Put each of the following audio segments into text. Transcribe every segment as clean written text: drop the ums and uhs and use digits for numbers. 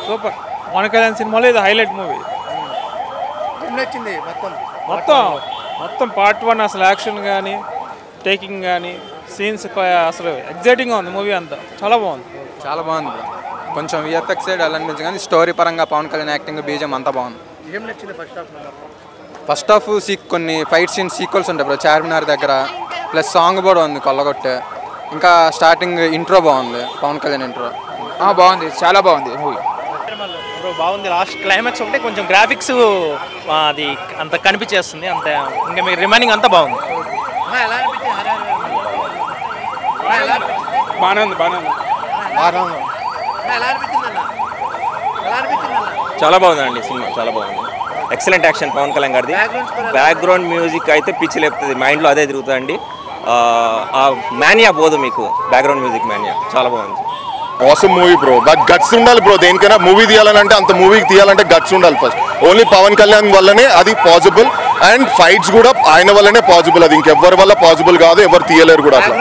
Super. Pawan Kalyan సినిమాలో ఇది highlight movie. నచ్చింది మొత్తం పార్ట్ 1 అసలు యాక్షన్ కానీ టేకింగ్ కానీ సీన్స్ అసలు ఎగ్జైటింగ్గా ఉంది. మూవీ అంతా చాలా బాగుంది. చాలా బాగుంది బ్రో. కొంచెం విఎఫ్ఎక్స్ సైడ్ అలా అనిపించింది కానీ స్టోరీ పరంగా పవన్ కళ్యాణ్ యాక్టింగ్ బీజం అంతా బాగుంది. ఏం నచ్చింది ఫస్ట్ హాఫ్ కొన్ని ఫైట్ సీన్స్ సీక్వెల్స్ ఉంటాయి బ్రో చార్మినార్ దగ్గర. ప్లస్ సాంగ్ కూడా ఉంది కొల్లగొట్టే. ఇంకా స్టార్టింగ్ ఇంట్రో బాగుంది, పవన్ కళ్యాణ్ ఇంట్రో బాగుంది, చాలా బాగుంది మూవీ. బాగుంది. లాస్ట్ క్లైమాక్స్ ఒకటే కొంచెం గ్రాఫిక్స్ అది అంత కనిపించేస్తుంది, అంత ఇంకా మీరు రిమైనింగ్ అంతా బాగుంది. బాగానే ఉంది. చాలా బాగుందండి సినిమా, చాలా బాగుంది. ఎక్సలెంట్ యాక్షన్ పవన్ కళ్యాణ్ గారిది. బ్యాక్గ్రౌండ్ మ్యూజిక్ అయితే పిచ్చి లేపుతుంది, మైండ్లో అదే తిరుగుతుందండి. ఆ మానియా పోదు మీకు, బ్యాక్గ్రౌండ్ మ్యూజిక్ మానియా చాలా బాగుంది. Awesome movie bro. But guts ఉండాలి బ్రో. దేనికైనా మూవీ తీయాలంటే అంత మూవీకి తీయాలంటే గట్స్ ఉండాలి ఫస్ట్. ఓన్లీ పవన్ కళ్యాణ్ వల్లనే అది పాసిబుల్. అండ్ ఫైట్స్ కూడా ఆయన వల్లనే పాసిబుల్. అది ఇంకెవ్వరి వల్ల పాసిబుల్ కాదు, ఎవరు తీయలేరు కూడా. అట్లా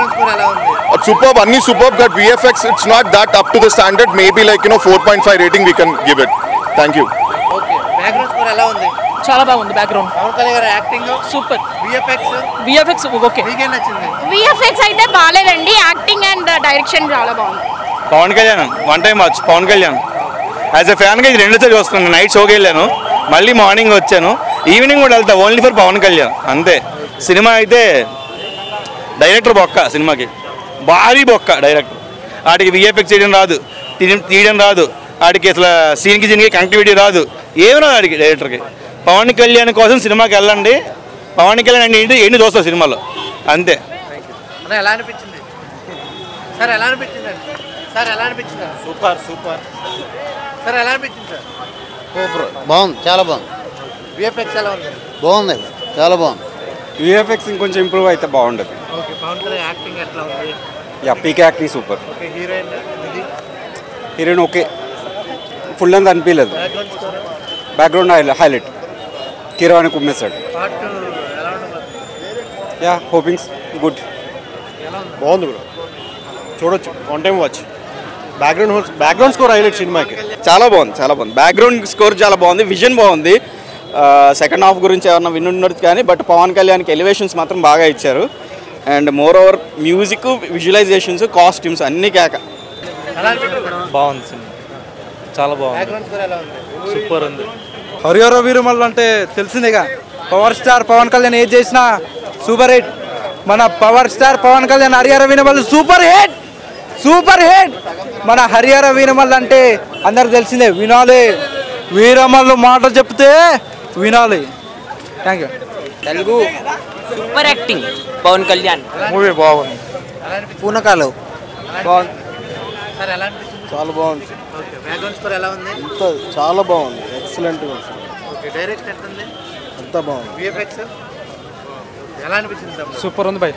సూపర్, అన్ని super. But VFX it's not that up to the standard. Maybe like 4.5 rating we can give it. Thank you. చాలా బాగుంది. Background super. VFX okay. VFX అయితే బాగాలేదండి. యాక్టింగ్ అండ్ డైరెక్షన్ చాలా బాగుంది. Pavan Kalyan one time watch. Pavan Kalyan as a ఫ్యాన్గా ఇది 2 సార్లు చూస్తున్నాను. నైట్ షోకి వెళ్ళాను, మళ్ళీ మార్నింగ్ వచ్చాను, ఈవినింగ్ కూడా వెళ్తా. ఓన్లీ ఫర్ పవన్ కళ్యాణ్ అంతే. సినిమా అయితే డైరెక్టర్ బొక్క, సినిమాకి భారీ బొక్క డైరెక్టర్. వాటికి విఎఫ్ఎక్స్ తీయడం రాదు, వాటికి అసలు సీన్కి కనెక్టివిటీ రాదు, ఏమి రాదు వాడికి డైరెక్టర్కి. పవన్ కళ్యాణ్ కోసం సినిమాకి వెళ్ళండి. పవన్ కళ్యాణ్ అంటే ఏంటి చూస్తావు సినిమాలో అంతే. సూపర్. బాగుంది, చాలా బాగుంది. విఎఫ్ఎక్స్ ఎలా ఉంది? బాగుంది, చాలా బాగుంది. విఎఫ్ఎక్స్ ఇంకొంచెం ఇంప్రూవ్ అయితే బాగుంటుంది. యాక్టింగ్ ఎట్లా ఉంది? Peak acting super. Heroine okay, full అంతా అనిపించలేదు. Background highlight. కీరవాణి కుమ్మేశాడు. హోపింగ్స్ గుడ్. బాగుంది బ్రో, చూడొచ్చు. One time watch. Background score highlight సినిమాకి. చాలా బాగుంది. బ్యాక్గ్రౌండ్ స్కోర్ చాలా బాగుంది, విజన్ బాగుంది. సెకండ్ హాఫ్ గురించి ఏమన్నా వినుండదు కానీ బట్ పవన్ కళ్యాణ్కి ఎలివేషన్స్ మాత్రం బాగా ఇచ్చారు. And moreover music, visualisations, costumes అన్నీ కేక. బాగుంది సినిమా, చాలా బాగుంది. సూపర్ ఉంది. హరిహర వీరమల్లు అంటే తెలిసిందేగా, పవర్ స్టార్ పవన్ కళ్యాణ్ ఏది చేసినా సూపర్ హిట్. మన power star Pawan Kalyan Harihara Veeramallu super hit. మన హరిహర వీరమల్లు అంటే అందరికి తెలిసిందే, వినాలి. వీరమల్లు మాట చెప్తే వినాలి. Thank you. Telugu super acting Pawan Kalyan. Movie బాగుంది. పూనకాలు బాగుంది, చాలా బాగుంది. చాలా బాగుంది, ఎక్సలెంట్. అంతా బాగుంది. ఎలా అనిపించింది? సూపర్ ఉంది బై,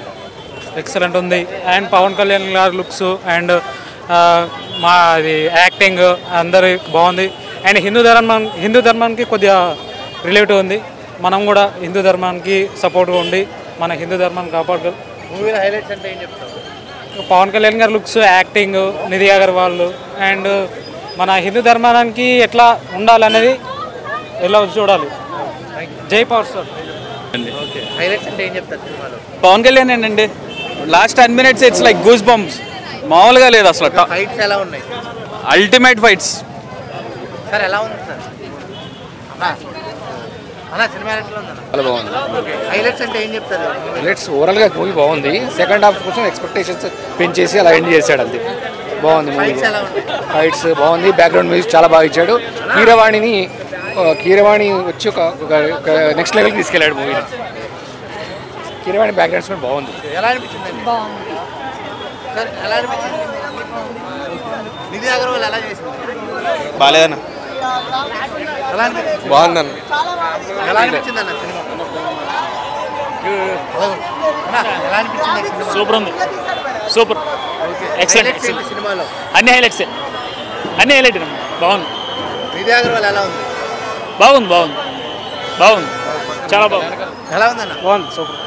ఎక్సలెంట్ ఉంది. అండ్ పవన్ కళ్యాణ్ గారి లుక్స్ అండ్ మా అది యాక్టింగ్ అందరి బాగుంది. అండ్ హిందూ ధర్మానికి కొద్దిగా రిలేటివ్ ఉంది. మనం కూడా హిందూ ధర్మానికి సపోర్ట్గా ఉండి మన హిందూ ధర్మాన్ని కాపాడుకోవాలి. మూవీలో హైలైట్స్ అంటే ఏం చెప్తావు? పవన్ కళ్యాణ్ గారి looks, acting, Nidhi Agarwal and మన హిందూ ధర్మానికి ఎట్లా ఉండాలనేది ఎలా చూడాలి. జై పవర్ స్టార్. హైలైట్స్ అంటే ఏం చెప్తారు సినిమాలో? పవన్ కళ్యాణ్ ఏంటండి, last 10 minutes it's like goose bumps. మామూలుగా లేదు అసలు. ఫైట్స్ ఎలా ఉన్నాయి? Ultimate fights. సార్ ఎలా ఉంది సార్? సినిమా ఎట్లా ఉంది? చాలా బాగుంది. హైలైట్స్ అంటే ఏం చెప్తారు? హైలైట్స్ ఓవరాల్గా మూవీ బాగుంది. సెకండ్ హాఫ్ కోసం ఎక్స్పెక్టేషన్స్ పెంచేసి అలా ఎండ్ చేశాడు. అది బాగుంది మూవీ. ఫైట్స్ బాగుంది, బ్యాక్గ్రౌండ్ మ్యూజిక్ చాలా బాగా ఇచ్చాడు. కీరవాణి వచ్చి ఒక నెక్స్ట్ లెవెల్కి తీసుకెళ్ళాడు మూవీని. కీరవాణి బ్యాక్గ్రౌండ్స్ కూడా బాగుంది. ఎలా అనిపించింది? సార్ ఎలా అనిపించింది? నిధి అగర్వాల్ ఎలా చేసింది? బాగాలేదన్న. ఎలా అనిపించింది? బాగుందన్న. ఎలా అనిపించింది అన్న సినిమా? ఎలా అనిపించింది సినిమా? సూపర్ ఉంది, సూపర్. ఎక్సలెంట్ సినిమాలో అన్ని హైలైట్స్, అన్ని హైలైట్. బాగుంది. నిధి అగర్వాల్ ఎలా ఉంది? బాగుంది, చాలా బాగుంది. ఎలా ఉందన్న? బాగుంది, సూపర్.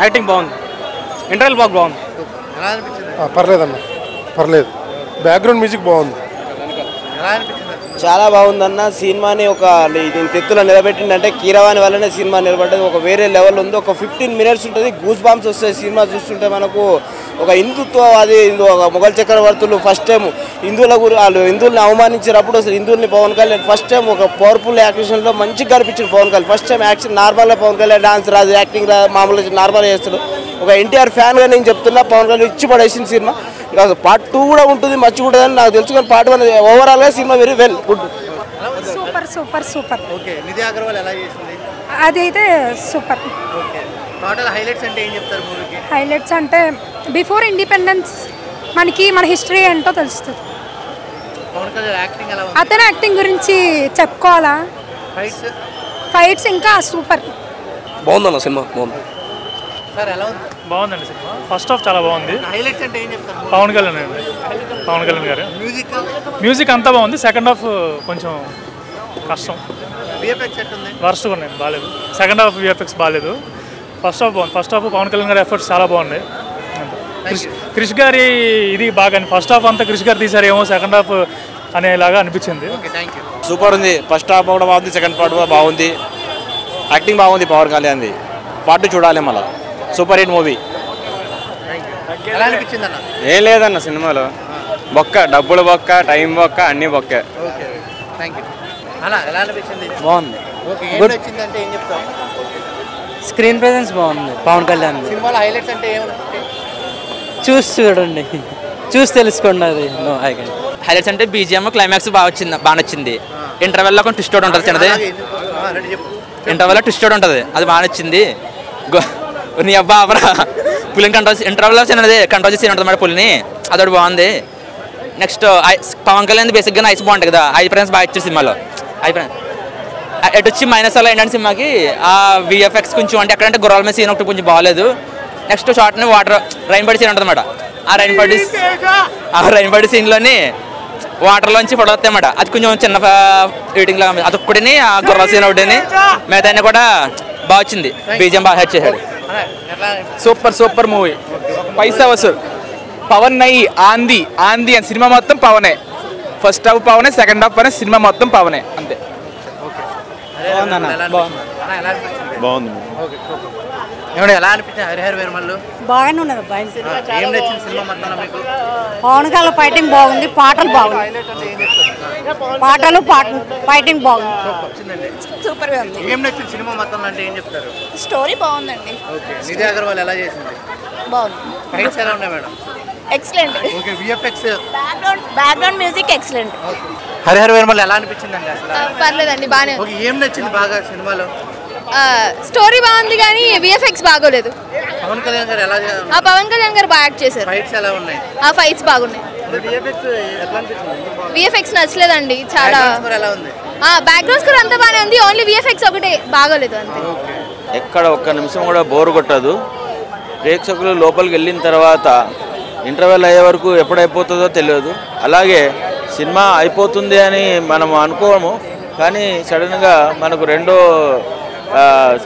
యాక్టింగ్ బాగుంది, ఇంటర్వెల్ బాగుంది. ఎలా అనిపించింది? పర్లేదన్న, పర్లేదు. బ్యాక్గ్రౌండ్ మ్యూజిక్ బాగుంది. ఎలా అనిపించింది? చాలా బాగుందన్న సినిమాని ఒక తెత్తులో నిలబెట్టిందంటే కీరవాణి వల్లనే సినిమా నిలబడ్డది. ఒక వేరే లెవెల్ ఉంది. ఒక 15 మినిట్స్ ఉంటుంది, గూస్ బాంబ్స్ వస్తాయి. సినిమా చూస్తుంటే మనకు ఒక హిందుత్వవాది ఒక మొఘల్ చక్రవర్తులు ఫస్ట్ టైం హిందువుల్ని అవమానించినప్పుడు అసలు హిందువుల్ని పవన్ కళ్యాణ్ ఫస్ట్ టైం ఒక పవర్ఫుల్ యాక్షన్లో మంచిగా కనిపించాడు. Pavan Kalyan first time action నార్మల్గా పవన్ కళ్యాణ్ డాన్స్ రాదు, యాక్టింగ్ రాదు, మామూలుగా నార్మల్గా చేస్తాడు. ఒక ఎన్టీఆర్ ఫ్యాన్గా నేను చెప్తున్నా, పవన్ కళ్యాణ్ ఇచ్చి పడేసిన సినిమా. పార్ట్ 2 కూడా ఉంటుంది, మంచిగా ఉంటుంది అని నాకు తెలుసు. కానీ పార్ట్ 1 ఓవరాల్గా cinema very well good. Super super super. Okay, Nidhi Agarwal ఎలా చేసింది? అదైతే సూపర్. ఓకే, టోటల్ హైలైట్స్ అంటే ఏం చెప్తారు మూవీకి? హైలైట్స్ అంటే బిఫోర్ ఇండిపెండెన్స్ మనకి మన హిస్టరీ ఏంటో తెలుస్తుంది. పవన్ కళ్యాణ్ యాక్టింగ్ ఎలా ఉంది? అతని యాక్టింగ్ గురించి చెప్పుకోవాలా? ఫైట్స్ ఇంకా సూపర్. బాగుందన్న సినిమా, బాగుంది. సార్ ఎలా ఉంది? బాగుందండి సినిమా. ఫస్ట్ హాఫ్ చాలా బాగుంది. హైలైట్స్ అంటే ఏం చెప్తారు? పవన్ కళ్యాణ్ గారు మ్యూజిక్ అంతా బాగుంది. సెకండ్ హాఫ్ కొంచెం కష్టం. విఎఫ్ఎక్స్ ఎట్టుంది? వర్స్ట్ ఉన్నాయి, బాగాలేదు. సెకండ్ హాఫ్ విఎఫ్ఎక్స్ బాగాలేదు. ఫస్ట్ హాఫ్ బాగుంది. ఫస్ట్ హాఫ్ పవన్ కళ్యాణ్ గారి ఎఫర్ట్స్ చాలా బాగున్నాయి. క్రిష్ గారి ఇది బాగా ఫస్ట్ హాఫ్ అంతా క్రిష్ గారు తీసారేమో, సెకండ్ హాఫ్ అనేలాగా అనిపించింది. సూపర్ ఉంది. ఫస్ట్ హాఫ్ కూడా బాగుంది, సెకండ్ పార్ట్ కూడా బాగుంది. యాక్టింగ్ బాగుంది పవన్ కళ్యాణ్ది. పార్ట్ 2 చూడాలి మళ్ళీ. Super hit movie. ఎలా అనిపించింది అన్న? ఏం లేదన్న సినిమాలో బొక్క, డబ్బులు బొక్క, టైం బొక్క, అన్నీ బొక్కే. Okay, thank you. అలా ఎలా అనిపించింది? బాగుంది. ఓకే, ఏం నచ్చిందంటే ఏం చెప్తాం? స్క్రీన్ ప్రెజెన్స్ బాగుంది పవన్ కళ్యాణ్. సినిమాలో హైలైట్స్ అంటే ఏముంది? చూసి చూడండి, చూసి తెలుసుకోండి. అది హైలైట్స్ అంటే బీజిఎం క్లైమాక్స్ బాగా నచ్చింది. ఇంటర్వెల్లో కొంచెం ట్విస్ట్ ఒకటి ఉంటుంది చిన్నది. ఇంటర్వెల్లో ట్విస్ట్ ఒకటి ఉంటుంది, అది బాగా నచ్చింది. నీ అబ్బా అబ్బరా పులిని కంట్రోల్ ఇంటర్వెల్లో చిన్నది కంట్రోల్ చేసి ఉంటుంది మాట పులిని, అదొకటి బాగుంది. నెక్స్ట్ పవన్ కళ్యాణ్ బేసిక్గా ఐస్ బాగుంటుంది కదా, ఐ ఫ్రెండ్స్ బాగా ఇచ్చారు సినిమాలో. ఐ ఫ్రెండ్స్ ఎటు వచ్చి మైనస్ అలా ఏంటంటే సినిమాకి ఆ విఎఫ్ఎక్స్ కొంచెం అంటే ఎక్కడంటే గుర్రాల మీద సీన్ ఒకటి కొంచెం బాగాలేదు. నెక్స్ట్ షార్ట్ని వాటర్ రైన్ పడి సీన్ ఉంటుంది అన్నమాట. ఆ రైన్ పడి సీన్లోని వాటర్లోంచి పడవస్తాయి అన్నమాట. అది కొంచెం చిన్న ఎడిటింగ్ లాగా అదొక్కడిని ఆ గుర్రాల సీన్ ఒకటిని మిగతా కూడా బాగా వచ్చింది. బీజిఎం బాగా హెడ్ చేశాడు. Super movie. పైసా వసూల్. పవన్ నై ఆంది అని సినిమా మొత్తం పవనే. ఫస్ట్ హాఫ్ పవనే, సెకండ్ హాఫ్ పవనే, సినిమా మొత్తం పవనే అంతే. బాగుంది. ఎలా అనిపించింది హరిహర వీరమల్లు? బాగానే ఉన్నది అబ్బాయి. ఏం నచ్చింది సినిమా మొత్తం మీకు? పవన్ కళ్యాణ్ ఫైటింగ్ బాగుంది, పాటలు బాగుంది. పాటలు ఫైటింగ్ బాగుంది. సూపర్ గా ఉంది. ఏం నచ్చింది సినిమా మొత్తం అంటే ఏం చెప్తారు? స్టోరీ బాగుందండి. ఓకే, నిధి అగర్వాల్ ఎలా చేసింది? బాగుంది. ఫైట్స్ ఎలా ఉన్నాయి madam? Excellent. Okay, VFX background music excellent. Harihara Veeramallu ఎలా అనిపించింది అండి అసలు? పర్లేదండి, బాగానే ఉంది. ఏం నచ్చింది బాగా సినిమాలో? స్టోరీ బాగుంది కానీ విఎఫ్ఎక్స్ బాగోలేదు. పవన్ కళ్యాణ్ గారు ఎలా? పవన్ కళ్యాణ్ గారు బాగా యాక్ట్ చేశారు. ఫైట్స్ ఎలా ఉన్నాయి? ఫైట్స్ బాగున్నాయి. విఎఫ్ఎక్స్ నచ్చలేదండి చాలా. ఎలా ఉంది? బ్యాక్గ్రౌండ్ స్కోర్ అంతా బాగానే ఉంది, ఓన్లీ విఎఫ్ఎక్స్ ఒకటే బాగోలేదు అంతే. ఎక్కడ ఒక్క నిమిషం కూడా బోర్ కొట్టదు. ప్రేక్షకులు లోపలికి వెళ్ళిన తర్వాత ఇంటర్వెల్ అయ్యే వరకు ఎప్పుడైపోతుందో తెలియదు. అలాగే సినిమా అయిపోతుంది అని మనం అనుకోము, కానీ సడన్గా మనకు రెండో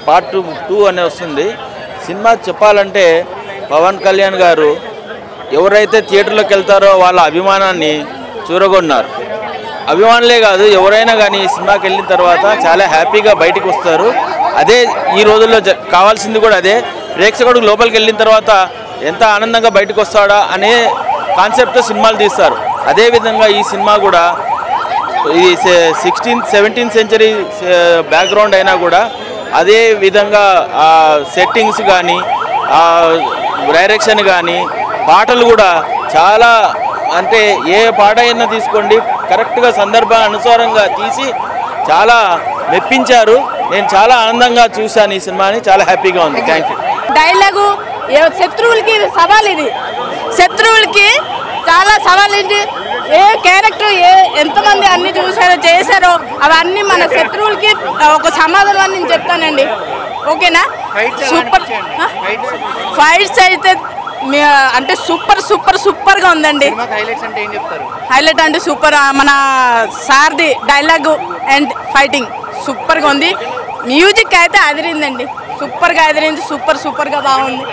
పార్ట్ 2 అనే వస్తుంది. సినిమా చెప్పాలంటే పవన్ కళ్యాణ్ గారు ఎవరైతే థియేటర్లోకి వెళ్తారో వాళ్ళ అభిమానాన్ని చూరగొన్నారు. అభిమానులే కాదు, ఎవరైనా కానీ ఈ సినిమాకి వెళ్ళిన తర్వాత చాలా హ్యాపీగా బయటికి వస్తారు. అదే ఈ రోజుల్లో కావాల్సింది కూడా అదే. ప్రేక్షకుడు లోపలికి వెళ్ళిన తర్వాత ఎంత ఆనందంగా బయటకు వస్తాడా అనే కాన్సెప్ట్తో సినిమాలు తీస్తారు. అదేవిధంగా ఈ సినిమా కూడా ఈ 16th 17th సెంచరీ బ్యాక్గ్రౌండ్ అయినా కూడా అదే విధంగా సెట్టింగ్స్ కానీ డైరెక్షన్ కానీ పాటలు కూడా చాలా అంటే ఏ పాట అయినా తీసుకోండి కరెక్ట్గా సందర్భానుసారంగా తీసి చాలా మెప్పించారు. నేను చాలా ఆనందంగా చూశాను ఈ సినిమాని, చాలా హ్యాపీగా ఉంది. Thank you. డైలాగు శత్రువులకి సవాల్, ఇది శత్రువులకి చాలా సవాల్. ఏంటి ఏ క్యారెక్టర్ ఎంతమంది అన్ని చూసారో చేశారో అవన్నీ మన శత్రువులకి ఒక సమాధానం అని నేను చెప్తానండి. ఓకేనా? సూపర్ ఫైట్స్ అయితే అంటే సూపర్గా ఉందండి. హైలైట్ అంటే సూపర్. మన సార్ది డైలాగు అండ్ ఫైటింగ్ సూపర్గా ఉంది. మ్యూజిక్ అయితే అదిరిందండి, సూపర్గా అదిరింది. సూపర్గా బాగుంది.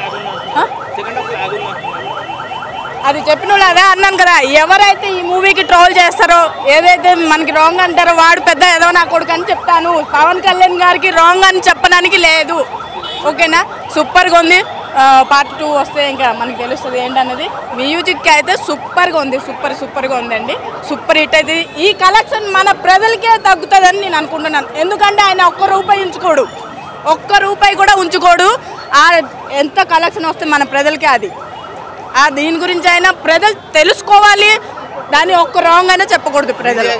అది చెప్పిన వాళ్ళు అదే అన్నాను కదా, ఎవరైతే ఈ మూవీకి ట్రోల్ చేస్తారో ఏదైతే మనకి రాంగ్ అంటారో వాడు పెద్ద ఏదో నా కొడుకు అని చెప్తాను. పవన్ కళ్యాణ్ గారికి రాంగ్ అని చెప్పడానికి లేదు. ఓకేనా, సూపర్గా ఉంది. పార్ట్ 2 వస్తే ఇంకా మనకి తెలుస్తుంది ఏంటన్నది. మ్యూజిక్ అయితే సూపర్గా ఉంది, సూపర్గా ఉందండి. సూపర్ హిట్ అయితే ఈ కలెక్షన్ మన ప్రజలకే తగ్గుతుందని నేను అనుకుంటున్నాను. ఎందుకంటే ఆయన ఒక్క రూపాయి కూడా ఉంచుకోడు. ఎంత కలెక్షన్ వస్తే మన ప్రజలకే అది దీని గురించి అయినా ప్రజలు తెలుసుకోవాలి. దాన్ని ఒక్క రాంగ్ అయినా చెప్పకూడదు ప్రజలు.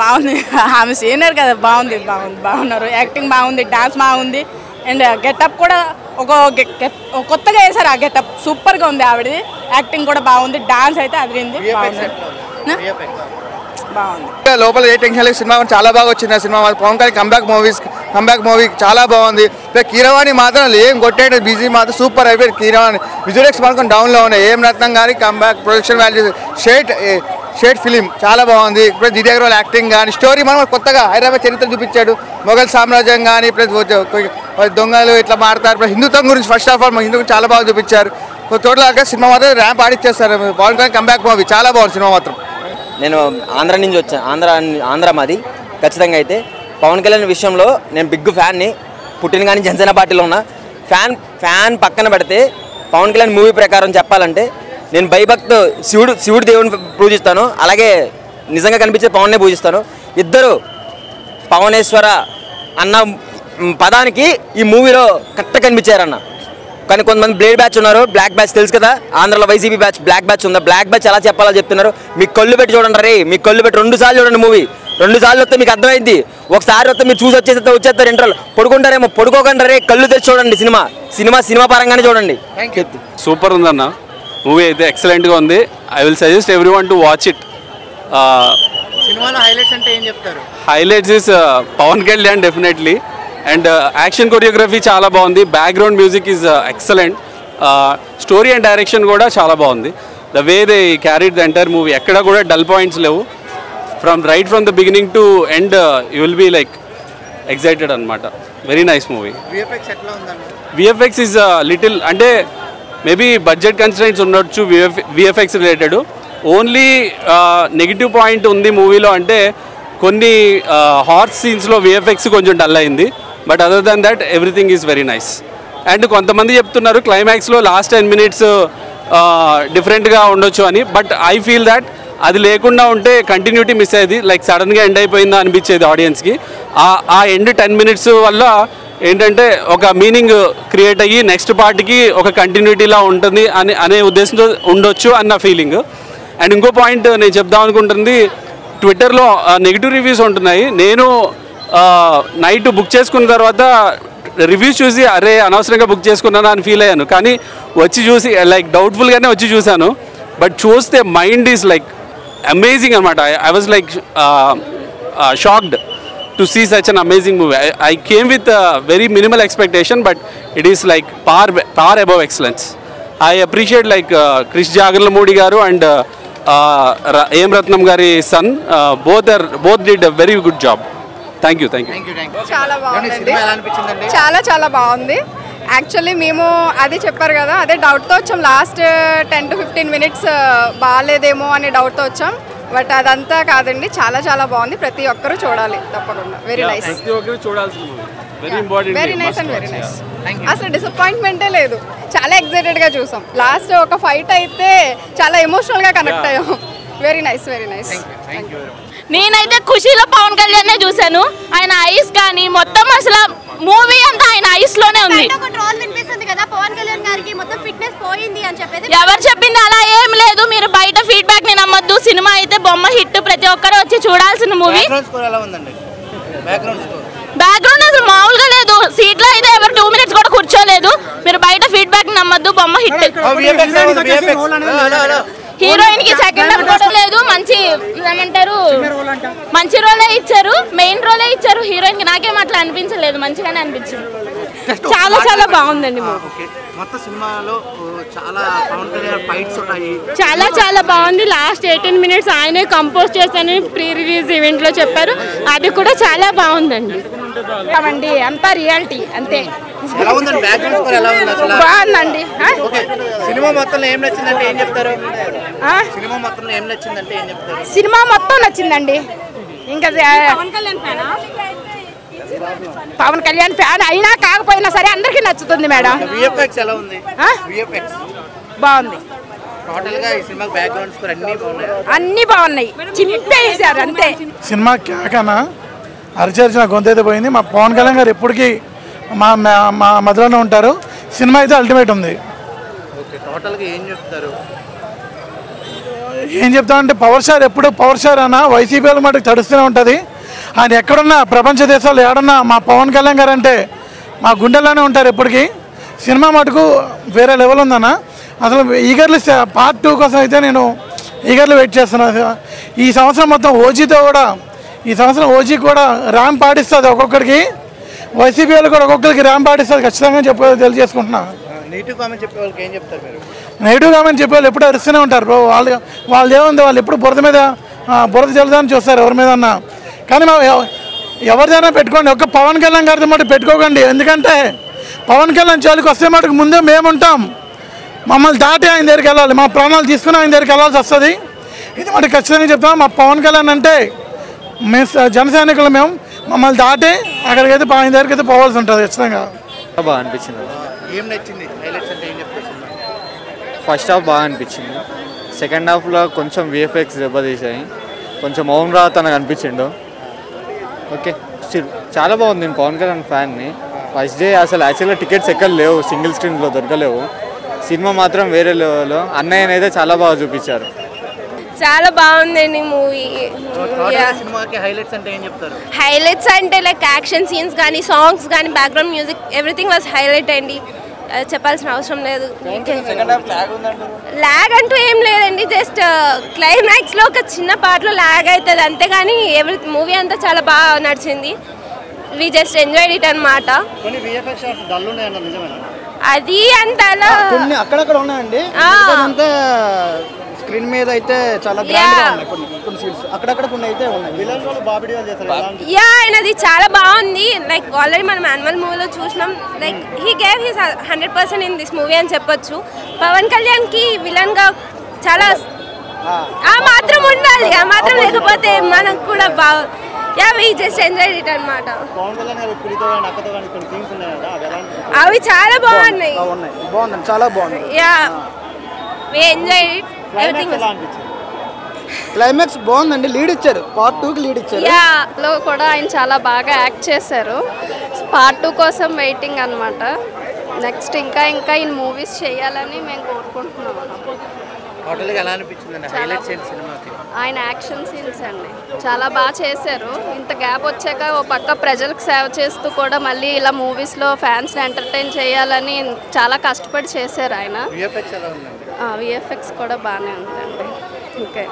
బాగుంది, ఆమె సీనియర్ కదా, బాగున్నారు. యాక్టింగ్ బాగుంది, డాన్స్ బాగుంది, అండ్ గెటప్ కూడా కొత్తగా వేశారు. ఆ గెటప్ సూపర్గా ఉంది. ఆవిడది యాక్టింగ్ కూడా బాగుంది, డాన్స్ అయితే అదిరింది, బాగుంది. లోపల ఏ టెన్షన్ లేదు. సినిమా చాలా బాగా వచ్చింది. ఆ cinema Pavan Kalyan comeback movie చాలా బాగుంది. కీరవాణి మాత్రం ఏం కొట్టాడు, బిజీ మాత్రం సూపర్ అయిపోయింది. కీరవాణి విజువల్స్ మాత్రం డౌన్లో ఉన్నాయి. ఏం రత్నం గారి comeback, production values, shade film చాలా బాగుంది. ఇప్పుడు దివ్య అగర్వాల్ యాక్టింగ్ కానీ, స్టోరీ మనం కొత్తగా హైదరాబాద్ చరిత్ర చూపించాడు. మొఘల్ సామ్రాజ్యం కానీ, ప్లస్ దొంగలు ఇట్లా మారుతారు, ప్లస్ హిందుత్వం గురించి ఫస్ట్ ఆఫ్ ఆల్ హిందూ చాలా బాగా చూపించారు. టోటల్ సినిమా మాత్రం ర్యాంప్ ఆడిచ్చేస్తారు. పవన్ కళ్యాణ్ కంబ్యాక్ మూవీ చాలా బాగుంది సినిమా మాత్రం. నేను ఆంధ్ర నుంచి వచ్చాను, ఆంధ్ర మాది. ఖచ్చితంగా అయితే పవన్ కళ్యాణ్ విషయంలో నేను బిగ్ ఫ్యాన్ని. పుట్టిన కానీ జనసేన పార్టీలో ఉన్న ఫ్యాన్ పక్కన పెడితే పవన్ కళ్యాణ్ మూవీ ప్రకారం చెప్పాలంటే నేను భయభక్తు శివుడు దేవుని పూజిస్తాను, అలాగే నిజంగా కనిపించే పవన్నే పూజిస్తాను. ఇద్దరు పవనేశ్వర అన్న పదానికి ఈ మూవీలో కరెక్ట్గా కనిపించారన్న. కానీ కొంతమంది బ్లేడ్ బ్యాచ్ ఉన్నారు, బ్లాక్ బ్యాచ్ తెలుసు కదా, ఆంధ్రలో వైసీపీ బ్యాచ్, బ్లాక్ బ్యాచ్ ఉందా, బ్లాక్ బ్యాచ్ ఎలా చెప్పాలో చెప్తున్నారు. మీకు కళ్ళు పెట్టి చూడండి రే, మీకు కళ్ళు పెట్టి 2 సార్లు చూడండి మూవీ. 2 సార్లు వస్తే మీకు అర్థమైంది. ఒకసారి వస్తే మీరు చూసి వచ్చేస్తారు ఇంటర్వల్ పడుకుంటారేమో, పడుకోకండి రే, కళ్ళు తెచ్చి చూడండి. సినిమా పరంగానే చూడండి. సూపర్ ఉందన్న మూవీ అయితే, ఎక్సలెంట్గా ఉంది. I will suggest everyone to watch it. సినిమాలో హైలైట్స్ అంటే ఏం చెప్తారు? Highlights is Pawan Kalyan definitely, and action choreography చాలా బాగుంది. Background music is excellent. Story and direction కూడా చాలా బాగుంది. The way they carried the entire movie, ఎక్కడ కూడా డల్ పాయింట్స్ లేవు. From the beginning to end you will be like excited అనమాట. Very nice movie. VFX is little, అంటే maybe budget constraints ఉండొచ్చు VFX related. Only negative point ఉంది మూవీలో అంటే కొన్ని హార్స్ సీన్స్లో విఎఫ్ఎక్స్ కొంచెం డల్ అయింది. But other than that everything is very nice. And కొంతమంది చెప్తున్నారు క్లైమాక్స్లో లాస్ట్ 10 minutes డిఫరెంట్గా ఉండొచ్చు అని. బట్ ఐ ఫీల్ దట్ అది లేకుండా ఉంటే కంటిన్యూటీ మిస్ అయ్యేది. లైక్ సడన్గా ఎండ్ అయిపోయిందా అనిపించేది ఆడియన్స్కి. ఆ ఎండ్ 10 minutes వల్ల ఏంటంటే ఒక మీనింగ్ క్రియేట్ అయ్యి నెక్స్ట్ పార్ట్కి ఒక కంటిన్యూటీలా ఉంటుంది అనే ఉద్దేశంతో ఉండొచ్చు అన్న ఫీలింగ్. అండ్ ఇంకో పాయింట్ నేను చెప్దాం అనుకుంటుంది, ట్విట్టర్లో నెగిటివ్ రివ్యూస్ ఉంటున్నాయి. నేను నైట్ బుక్ చేసుకున్న తర్వాత రివ్యూస్ చూసి అరే అనవసరంగా బుక్ చేసుకున్నాను అని ఫీల్ అయ్యాను. కానీ వచ్చి చూసి లైక్ డౌట్ఫుల్గానే వచ్చి చూశాను. బట్ చూస్తే మైండ్ ఈజ్ లైక్ అమేజింగ్ అనమాట. I was like shocked to see such an amazing movie. I came with very minimal expectation, but it is like far above excellence. I appreciate like Krish Jagarlamudi garu and M Rathnam గారి son, both did a very good job. Thank you. చాలా బాగుందండి, చాలా బాగుంది. Actually మేము అది చెప్పారు కదా, అదే డౌట్తో వచ్చాం. లాస్ట్ 10 to 15 minutes బాగాలేదేమో అనే డౌట్తో వచ్చాం. బట్ అదంతా కాదండి, చాలా బాగుంది. ప్రతి ఒక్కరూ చూడాలి తప్పకుండా. Very nice, very nice and very nice. అసలు డిసప్పాయింట్మెంటే లేదు, చాలా ఎక్సైటెడ్గా చూసాం. లాస్ట్ ఒక ఫైట్ అయితే చాలా ఎమోషనల్గా కనెక్ట్ అయ్యాం. Very nice. నేనైతే ఖుషీలో పవన్ కళ్యాణ్ చూశాను. ఆయన ఐస్ కానీ మొత్తం అసలు మూవీ అంతా ఆయన ఐస్ లోనే ఉంది. ఎవరు చెప్పింది అలా ఏం లేదు. మీరు బయట ఫీడ్బ్యాక్ ని నమ్మొద్దు. సినిమా అయితే బొమ్మ హిట్, ప్రతి ఒక్కరు వచ్చి చూడాల్సిన మూవీ. బ్యాక్గ్రౌండ్ అసలు మామూలుగా లేదు. సీట్లో అయితే ఎవరు 2 minutes కూడా కూర్చోలేదు. మీరు బయట ఫీడ్బ్యాక్ నమ్మొద్దు, బొమ్మ హిట్. హీరోయిన్ కి సెకండ్ హాఫ్ కూడా లేదు. మంచి ఏమంటారు, మంచి రోలే ఇచ్చారు, మెయిన్ రోలే ఇచ్చారు హీరోయిన్ కి. నాకేం అట్లా అనిపించలేదు, మంచిగానే అనిపించింది. చాలా బాగుందండి మూవీ. మొత్తం సినిమాలో చాలా బాగుంది. లాస్ట్ 18 minutes ఆయనే కంపోజ్ చేశానని ప్రీ రిలీజ్ ఈవెంట్ లో చెప్పారు. అది కూడా చాలా బాగుందండి. అంతా రియాలిటీ అంతే. ఎలా ఉందండి బ్యాక్గ్రౌండ్ స్కోర్ ఎలా ఉంది అసలు బాగుందండి ఓకే సినిమా మొత్తంలో ఏం నచ్చిందంటే ఏం చెప్తారు సినిమా మొత్తంలో ఏం నచ్చిందంటే ఏం చెప్తారు సినిమా మొత్తం నచ్చిందండి ఇంకా పవన్ కళ్యాణ్ ఫ్యాన్ అయినా కాకపోయినా సరే అందరికీ నచ్చుతుంది మేడం విఎఫ్ఎక్స్ ఎలా ఉంది విఎఫ్ఎక్స్ బాగుంది టోటల్ గా ఈ సినిమా బ్యాక్గ్రౌండ్ స్కోర్ అన్ని బాగున్నాయి చింపేశారు అంతే సినిమా కేకనా అరిచేసిన గొంతు అయితే పోయింది. మా పవన్ కళ్యాణ్ గారు ఎప్పటికీ మా మధ్యలోనే ఉంటారు. సినిమా అయితే అల్టిమేట్ ఉంది. ఏం చెప్తామంటే పవర్ స్టార్ ఎప్పుడు పవర్ స్టార్ అన్న వైసీపీ వాళ్ళ మటుకు తడుస్తూనే ఉంటుంది. ఆయన ఎక్కడున్నా ప్రపంచ దేశాలు ఏడన్నా మా పవన్ కళ్యాణ్ గారు అంటే మా గుండెల్లోనే ఉంటారు ఎప్పటికీ. సినిమా మటుకు వేరే లెవెల్ ఉందన్న. అసలు ఈగర్లీ పార్ట్ 2 కోసం అయితే నేను ఈగర్లీ వెయిట్ చేస్తున్నాను. ఈ సంవత్సరం మొత్తం ఓజీతో కూడా ఈ సంవత్సరం ఓజీ కూడా ర్యాంప్ పాటిస్తుంది. ఒక్కొక్కరికి వైసీపీ వాళ్ళు కూడా ఒక్కొక్కరికి ర్యాంప్ పాటిస్తుంది ఖచ్చితంగా తెలియజేసుకుంటున్నాను. నెగిటివ్ కామెంట్ చెప్పే వాళ్ళకి ఏం చెప్తారు మీరు? నెగిటివ్ కామెంట్ చెప్పే వాళ్ళు ఎప్పుడు అరుస్తూనే ఉంటారు బ్రో. వాళ్ళు ఏముంది, వాళ్ళు ఎప్పుడు బురద మీద బురద జల్లుదాన్ని చూస్తారు ఎవరి మీద అన్నా. కానీ ఎవరిదైనా పెట్టుకోండి, ఒక్క పవన్ కళ్యాణ్ గారితో మటు పెట్టుకోకండి. ఎందుకంటే పవన్ కళ్యాణ్ జోలికి వస్తే మటుకు ముందే మేముంటాం. మమ్మల్ని దాటి ఆయన దగ్గరికి వెళ్ళాలి, మా ప్రాణాలు తీసుకుని ఆయన దగ్గరికి వెళ్ళాల్సి వస్తుంది. ఇది మటుకు ఖచ్చితంగా చెప్తాం. మా పవన్ కళ్యాణ్ అంటే మేము జన సైనికులు, మేము మమ్మల్ని దాటి అక్కడికైతే ఆయన దగ్గరికి అయితే పోవాల్సి ఉంటుంది ఖచ్చితంగా. బాగా అనిపించింది. ఏం నచ్చింది హైలైట్స్ అంటే ఏం చెప్తారు? ఫస్ట్ హాఫ్ బాగా అనిపించింది. సెకండ్ హాఫ్లో కొంచెం విఎఫ్ఎక్స్ దెబ్బతీసాయి. కొంచెం మౌన్ రాత్ అని అనిపించిండు. ఓకే చాలా బాగుంది. నేను పవన్ కళ్యాణ్ ఫ్యాన్ని. ఫస్ట్ డే అసలు యాక్చువల్గా టికెట్స్ ఎక్కడ లేవు, సింగిల్ స్క్రీన్లో దొరకలేవు. సినిమా మాత్రం వేరే లెవెల్లో. అన్నయ్యనైతే చాలా బాగా చూపించారు. చాలా బాగుందండి మూవీ. హైలైట్స్ అంటే లైక్ యాక్షన్ సీన్స్ కానీ సాంగ్స్ కానీ background music everything was highlight అండి. చెప్పాల్సిన అవసరం లేదు. ల్యాగ్ అంటూ ఏం లేదండి, జస్ట్ క్లైమాక్స్లో ఒక చిన్న పార్ట్లో ల్యాగ్ అవుతుంది అంతేగాని మూవీ అంతా చాలా బాగా నడిచింది. వి జస్ట్ ఎంజాయ్డ్ ఇట్ అనమాట. అది అంత అక్కడక్కడ ఉన్నాయండి. స్క్రీన్ మీద అయితే చాలా కొన్ని సీన్స్ అక్కడక్కడ కొన్ని అయితే ఉన్నాయి. ఆయనది చాలా బాగుంది. లైక్ ఆల్రెడీ మనం యానిమల్ మూవీలో చూసినాం. Like he gave his 100% in this movie అని చెప్పొచ్చు. పవన్ కళ్యాణ్ కి విలన్ గా చాలా ఆ మాత్రం ఉండాలి, ఆ మాత్రం లేకపోతే మనకు కూడా బాగా వి జస్ట్ ఎంజాయ్డ్ ఇట్ అనమాట. అవి చాలా బాగున్నాయి. చాలా బాగుంది. We enjoyed it. క్లైమాక్స్ బాగుందండి. లీడ్ ఇచ్చారు, పార్ట్ 2కి లీడ్ ఇచ్చారు. లో కూడా ఆయన చాలా బాగా యాక్ట్ చేశారు. పార్ట్ 2 కోసం వెయిటింగ్ అనమాట. నెక్స్ట్ ఇంకా ఈ మూవీస్ చేయాలని మేము కోరుకుంటున్నాం. ఆయన యాక్షన్ సీన్స్ అండి చాలా బాగా చేశారు. ఇంత గ్యాప్ వచ్చాక ఓ పక్క ప్రజలకు సేవ చేస్తూ కూడా మళ్ళీ ఇలా మూవీస్లో ఫ్యాన్స్ని ఎంటర్టైన్ చేయాలని చాలా కష్టపడి చేశారు ఆయన. విఎఫ్ఎక్స్ కూడా బాగానే ఉందండి. ఓకే.